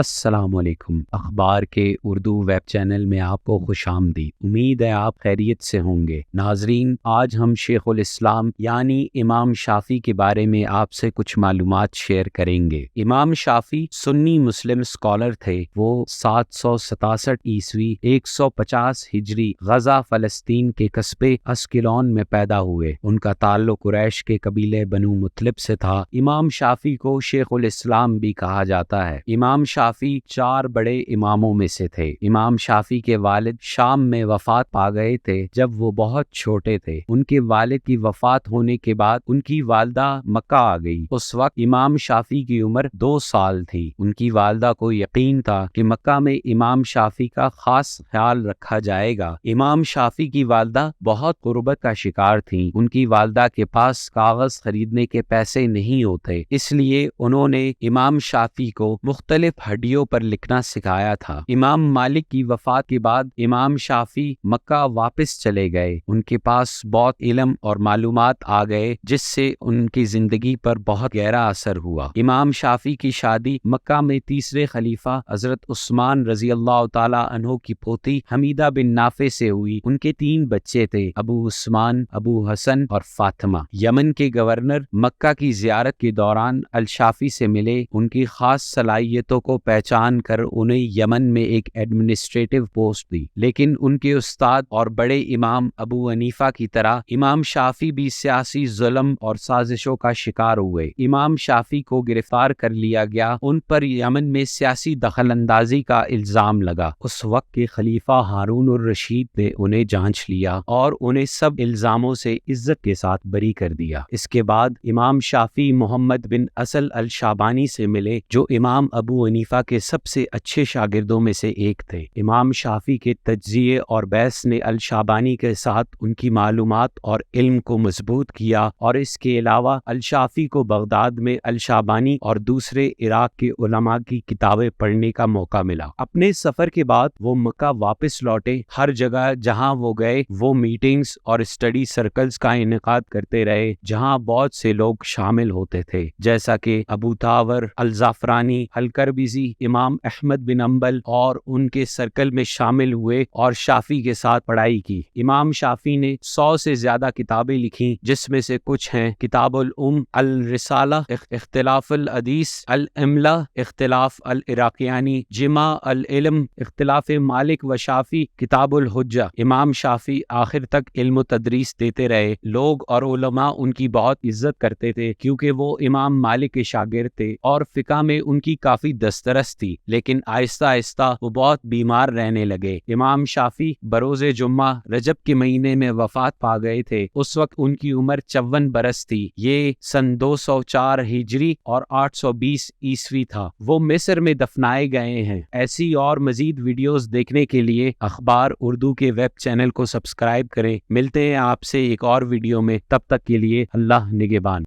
السلام علیکم۔ اخبار کے اردو ویب چینل میں آپ کو خوش آمدید۔ امید ہے آپ خیریت سے ہوں گے۔ ناظرین، آج ہم شیخ الاسلام یعنی امام شافعی کے بارے میں آپ سے کچھ معلومات شیئر کریں گے۔ امام شافعی سنی مسلم اسکالر تھے۔ وہ 767 عیسوی 150 ہجری غزہ فلسطین کے قصبے اسکلون میں پیدا ہوئے۔ ان کا تعلق قریش کے قبیلے بنو مطلب سے تھا۔ امام شافعی کو شیخ الاسلام بھی کہا جاتا ہے۔ امام شافعی 4 بڑے اماموں میں سے تھے۔ امام شافعی کے والد شام میں وفات پا گئے تھے جب وہ بہت چھوٹے تھے۔ ان کے والد کی وفات ہونے کے بعد ان کی والدہ مکہ آ گئی۔ اس وقت امام شافعی کی عمر 2 سال تھی۔ ان کی والدہ کو یقین تھا کہ مکہ میں امام شافعی کا خاص خیال رکھا جائے گا۔ امام شافعی کی والدہ بہت غربت کا شکار تھیں۔ ان کی والدہ کے پاس کاغذ خریدنے کے پیسے نہیں ہوتے، اس لیے انہوں نے امام شافعی کو مختلف ہڈیوں پر لکھنا سکھایا تھا۔ امام مالک کی وفات کے بعد امام شافعی مکہ واپس چلے گئے۔ ان کے پاس بہت علم اور معلومات آ گئے جس سے ان کی زندگی پر بہت گہرا اثر ہوا۔ امام شافعی کی شادی مکہ میں تیسرے خلیفہ حضرت عثمان رضی اللہ تعالی عنہ کی پوتی حمیدہ بن نافع سے ہوئی۔ ان کے 3 بچے تھے، ابو عثمان، ابو حسن اور فاطمہ۔ یمن کے گورنر مکہ کی زیارت کے دوران الشافعی سے ملے۔ ان کی خاص صلاحیتوں کو پہچان کر انہیں یمن میں ایک ایڈمنسٹریٹو پوسٹ دی، لیکن ان کے استاد اور بڑے امام ابو حنیفہ کی طرح امام شافعی بھی سیاسی ظلم اور سازشوں کا شکار ہوئے۔ امام شافعی کو گرفتار کر لیا گیا۔ ان پر یمن میں سیاسی دخل اندازی کا الزام لگا۔ اس وقت کے خلیفہ ہارون الرشید نے انہیں جانچ لیا اور انہیں سب الزاموں سے عزت کے ساتھ بری کر دیا۔ اس کے بعد امام شافعی محمد بن اصل الشعبانی سے ملے، جو امام ابو حنیفہ کے سب سے اچھے شاگردوں میں سے ایک تھے۔ امام شافعی کے تجزیے اور بحث نے الشعبانی کے ساتھ ان کی معلومات اور علم کو مضبوط کیا، اور اس کے علاوہ الشافعی کو بغداد میں الشعبانی اور دوسرے عراق کے علماء کی کتابیں پڑھنے کا موقع ملا۔ اپنے سفر کے بعد وہ مکہ واپس لوٹے۔ ہر جگہ جہاں وہ گئے وہ میٹنگز اور اسٹڈی سرکلز کا انعقاد کرتے رہے، جہاں بہت سے لوگ شامل ہوتے تھے، جیسا کہ ابو تاور الزعفرانی، الکربیزی، امام احمد بن حنبل، اور ان کے سرکل میں شامل ہوئے اور شافعی کے ساتھ پڑھائی کی۔ امام شافعی نے 100 سے زیادہ کتابیں لکھیں، جس میں سے کچھ ہیں کتاب الام، الرسالہ، اختلاف الحدیث، الاملا، اختلاف العراقیانی، جمع العلم، اختلاف مالک و شافعی، کتاب الحجہ۔ امام شافعی آخر تک علم و تدریس دیتے رہے۔ لوگ اور علماء ان کی بہت عزت کرتے تھے کیونکہ وہ امام مالک کے شاگرد تھے اور فقہ میں ان کی کافی دسترس تھی، لیکن آہستہ آہستہ وہ بہت بیمار رہنے لگے۔ امام شافعی بروز جمعہ رجب کے مہینے میں وفات پا گئے تھے۔ اس وقت ان کی عمر 54 برس تھی۔ یہ سن 204 ہجری اور 820 عیسوی تھا۔ وہ مصر میں دفنائے گئے ہیں۔ ایسی اور مزید ویڈیوز دیکھنے کے لیے اخبار اردو کے ویب چینل کو سبسکرائب کریں۔ ملتے ہیں آپ سے ایک اور ویڈیو میں، تب تک کے لیے اللہ نگہبان۔